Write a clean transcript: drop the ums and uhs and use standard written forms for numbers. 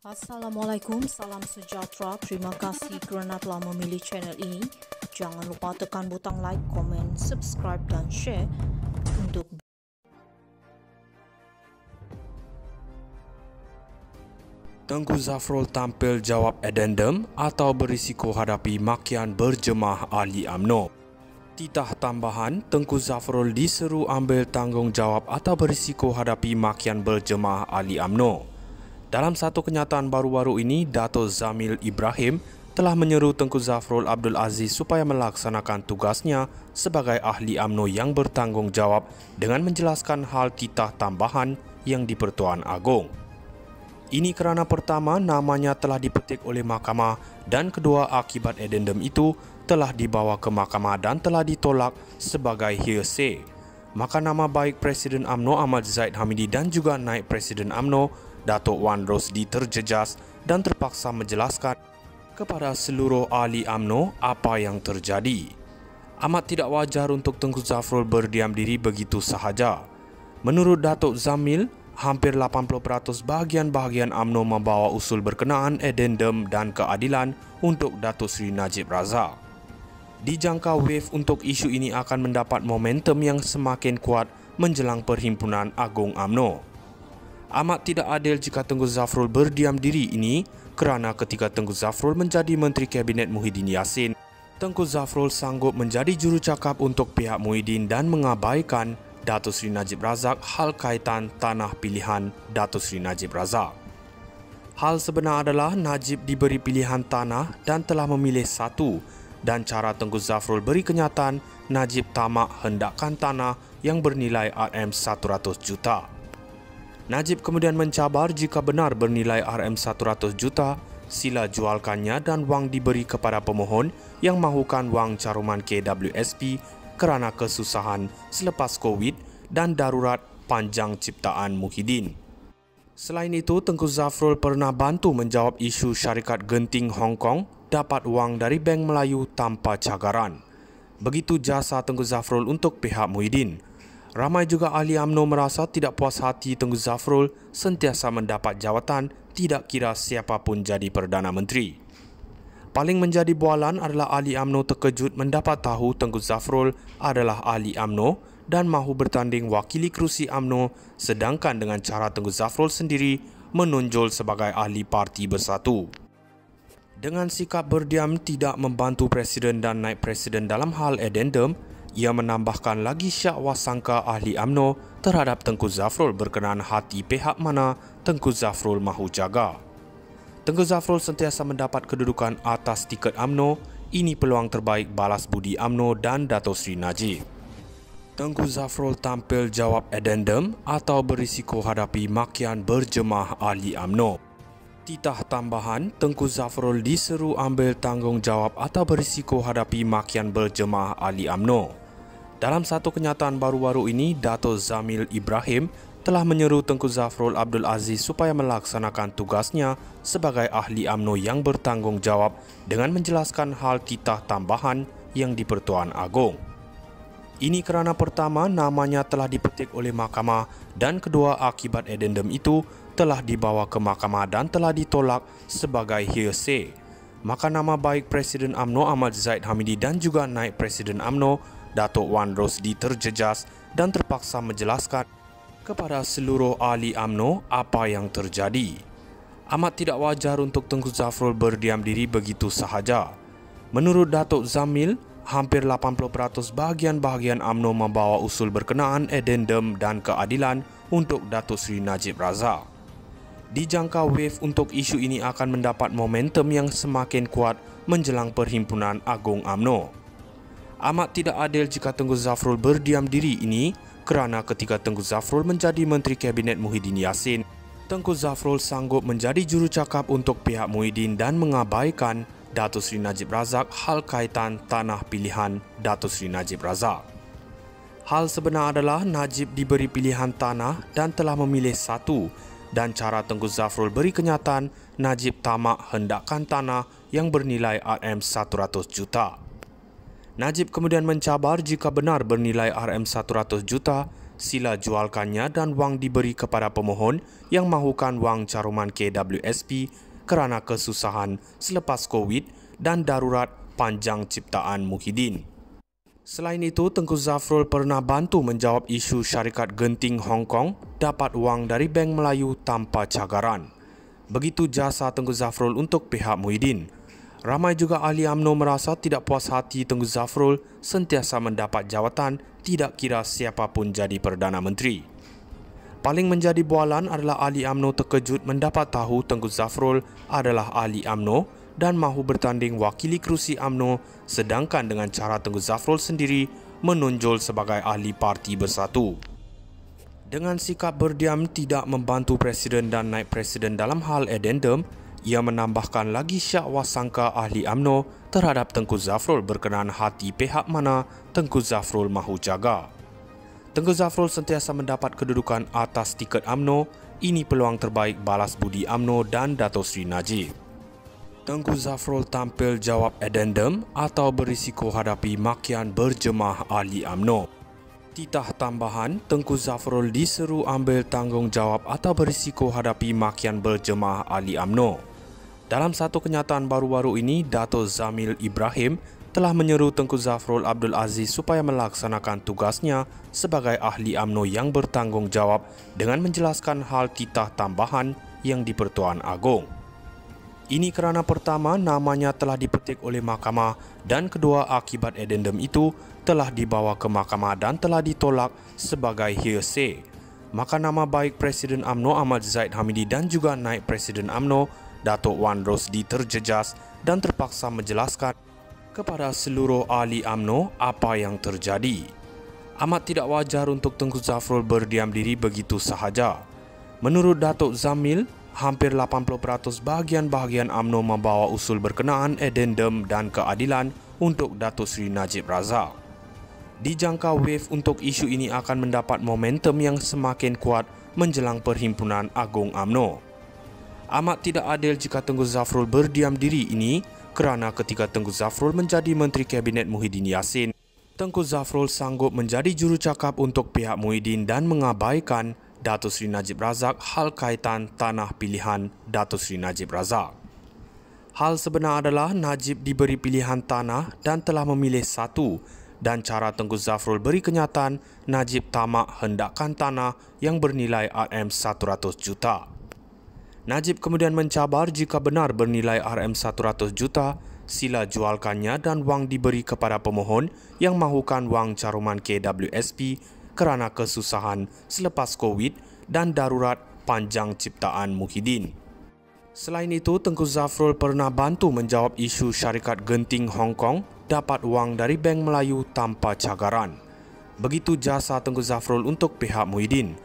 Assalamualaikum, salam sejahtera. Terima kasih kerana telah memilih channel ini. Jangan lupa tekan butang like, komen, subscribe dan share untuk Tengku Zafrul tampil jawab addendum atau berisiko hadapi makian berjemaah ahli UMNO. Titah tambahan, Tengku Zafrul diseru ambil tanggungjawab atau berisiko hadapi makian berjemaah ahli UMNO. Dalam satu kenyataan baru-baru ini, Dato' Zamil Ibrahim telah menyeru Tengku Zafrul Abdul Aziz supaya melaksanakan tugasnya sebagai ahli UMNO yang bertanggungjawab dengan menjelaskan hal titah tambahan yang di-Pertuan Agong. Ini kerana pertama, namanya telah dipetik oleh mahkamah dan kedua, akibat addendum itu telah dibawa ke mahkamah dan telah ditolak sebagai hearsay. Maka nama baik Presiden UMNO Ahmad Zahid Hamidi dan juga Naib Presiden UMNO Dato' Wan Rosdi terjejas dan terpaksa menjelaskan kepada seluruh ahli UMNO apa yang terjadi. Amat tidak wajar untuk Tengku Zafrul berdiam diri begitu sahaja. Menurut Dato' Zamil, hampir 80% bahagian-bahagian UMNO membawa usul berkenaan addendum dan keadilan untuk Datuk Seri Najib Razak. Dijangka wave untuk isu ini akan mendapat momentum yang semakin kuat menjelang Perhimpunan Agung UMNO. Amat tidak adil jika Tengku Zafrul berdiam diri ini kerana ketika Tengku Zafrul menjadi Menteri Kabinet Muhyiddin Yassin, Tengku Zafrul sanggup menjadi jurucakap untuk pihak Muhyiddin dan mengabaikan Datuk Seri Najib Razak hal kaitan tanah pilihan Datuk Seri Najib Razak. Hal sebenar adalah Najib diberi pilihan tanah dan telah memilih satu, dan cara Tengku Zafrul beri kenyataan Najib tamak hendakkan tanah yang bernilai RM100 juta. Najib kemudian mencabar jika benar bernilai RM100 juta, sila jualkannya dan wang diberi kepada pemohon yang mahukan wang caruman KWSP kerana kesusahan selepas COVID dan darurat panjang ciptaan Muhyiddin. Selain itu, Tengku Zafrul pernah bantu menjawab isu syarikat genting Hong Kong dapat wang dari Bank Melayu tanpa cagaran. Begitu jasa Tengku Zafrul untuk pihak Muhyiddin. Ramai juga ahli UMNO merasa tidak puas hati Tengku Zafrul sentiasa mendapat jawatan tidak kira siapapun jadi Perdana Menteri. Paling menjadi bualan adalah ahli UMNO terkejut mendapat tahu Tengku Zafrul adalah ahli UMNO dan mahu bertanding wakili kerusi UMNO, sedangkan dengan cara Tengku Zafrul sendiri menonjol sebagai ahli Parti Bersatu. Dengan sikap berdiam tidak membantu Presiden dan Naib Presiden dalam hal addendum, ia menambahkan lagi syak wasangka ahli UMNO terhadap Tengku Zafrul berkenaan hati pihak mana Tengku Zafrul mahu jaga. Tengku Zafrul sentiasa mendapat kedudukan atas tiket UMNO. Ini peluang terbaik balas budi UMNO dan Datuk Seri Najib. Tengku Zafrul tampil jawab addendum atau berisiko hadapi makian berjemaah ahli UMNO. Titah tambahan, Tengku Zafrul diseru ambil tanggungjawab atau berisiko hadapi makian berjemaah ahli UMNO. Dalam satu kenyataan baru-baru ini, Dato' Zamil Ibrahim telah menyeru Tengku Zafrul Abdul Aziz supaya melaksanakan tugasnya sebagai ahli UMNO yang bertanggungjawab dengan menjelaskan hal titah tambahan yang di-Pertuan Agong. Ini kerana pertama, namanya telah dipetik oleh mahkamah dan kedua, akibat addendum itu telah dibawa ke mahkamah dan telah ditolak sebagai hearsay. Maka nama baik Presiden UMNO Ahmad Zahid Hamidi dan juga Naib Presiden UMNO Dato' Wan Rosdi terjejas dan terpaksa menjelaskan kepada seluruh ahli UMNO apa yang terjadi. Amat tidak wajar untuk Tengku Zafrul berdiam diri begitu sahaja. Menurut Dato' Zamil, hampir 80% bahagian-bahagian UMNO membawa usul berkenaan addendum dan keadilan untuk Datuk Seri Najib Razak. Dijangka wave untuk isu ini akan mendapat momentum yang semakin kuat menjelang Perhimpunan Agung UMNO. Amat tidak adil jika Tengku Zafrul berdiam diri ini kerana ketika Tengku Zafrul menjadi Menteri Kabinet Muhyiddin Yassin, Tengku Zafrul sanggup menjadi jurucakap untuk pihak Muhyiddin dan mengabaikan Datuk Seri Najib Razak hal kaitan tanah pilihan Datuk Seri Najib Razak. Hal sebenar adalah Najib diberi pilihan tanah dan telah memilih satu, dan cara Tengku Zafrul beri kenyataan Najib tamak hendakkan tanah yang bernilai RM100 juta. Najib kemudian mencabar jika benar bernilai RM100 juta, sila jualkannya dan wang diberi kepada pemohon yang mahukan wang caruman KWSP kerana kesusahan selepas COVID dan darurat panjang ciptaan Muhyiddin. Selain itu, Tengku Zafrul pernah bantu menjawab isu syarikat Genting Hong Kong dapat wang dari Bank Melayu tanpa cagaran. Begitu jasa Tengku Zafrul untuk pihak Muhyiddin. Ramai juga ahli UMNO merasa tidak puas hati Tengku Zafrul sentiasa mendapat jawatan tidak kira siapapun jadi Perdana Menteri. Paling menjadi bualan adalah ahli UMNO terkejut mendapat tahu Tengku Zafrul adalah ahli UMNO dan mahu bertanding wakili kerusi UMNO, sedangkan dengan cara Tengku Zafrul sendiri menonjol sebagai ahli Parti Bersatu. Dengan sikap berdiam tidak membantu Presiden dan Naib Presiden dalam hal addendum, ia menambahkan lagi syak wasangka ahli UMNO terhadap Tengku Zafrul berkenaan hati pihak mana Tengku Zafrul mahu jaga. Tengku Zafrul sentiasa mendapat kedudukan atas tiket UMNO, ini peluang terbaik balas budi UMNO dan Dato' Sri Najib. Tengku Zafrul tampil jawab addendum atau berisiko hadapi makian berjemaah ahli UMNO. Titah tambahan, Tengku Zafrul diseru ambil tanggungjawab atau berisiko hadapi makian berjemaah ahli UMNO. Dalam satu kenyataan baru-baru ini, Dato' Zamil Ibrahim telah menyeru Tengku Zafrul Abdul Aziz supaya melaksanakan tugasnya sebagai ahli UMNO yang bertanggungjawab dengan menjelaskan hal titah tambahan yang di-Pertuan Agong. Ini kerana pertama, namanya telah dipetik oleh mahkamah dan kedua, akibat addendum itu telah dibawa ke mahkamah dan telah ditolak sebagai hearsay. Maka nama baik Presiden UMNO Ahmad Zahid Hamidi dan juga Naib Presiden UMNO Dato' Wan Rosdi terjejas dan terpaksa menjelaskan kepada seluruh ahli UMNO apa yang terjadi. Amat tidak wajar untuk Tengku Zafrul berdiam diri begitu sahaja. Menurut Dato' Zamil, hampir 80% bahagian-bahagian UMNO membawa usul berkenaan addendum dan keadilan untuk Dato' Sri Najib Razak. Dijangka wave untuk isu ini akan mendapat momentum yang semakin kuat menjelang Perhimpunan Agung UMNO. Amat tidak adil jika Tengku Zafrul berdiam diri ini kerana ketika Tengku Zafrul menjadi Menteri Kabinet Muhyiddin Yassin, Tengku Zafrul sanggup menjadi jurucakap untuk pihak Muhyiddin dan mengabaikan Dato' Sri Najib Razak hal kaitan tanah pilihan Dato' Sri Najib Razak. Hal sebenar adalah Najib diberi pilihan tanah dan telah memilih satu, dan cara Tengku Zafrul beri kenyataan Najib tamak hendakkan tanah yang bernilai RM100 juta. Najib kemudian mencabar jika benar bernilai RM100 juta, sila jualkannya dan wang diberi kepada pemohon yang mahukan wang caruman KWSP kerana kesusahan selepas COVID dan darurat panjang ciptaan Muhyiddin. Selain itu, Tengku Zafrul pernah bantu menjawab isu syarikat Genting Hong Kong dapat wang dari Bank Melayu tanpa cagaran. Begitu jasa Tengku Zafrul untuk pihak Muhyiddin.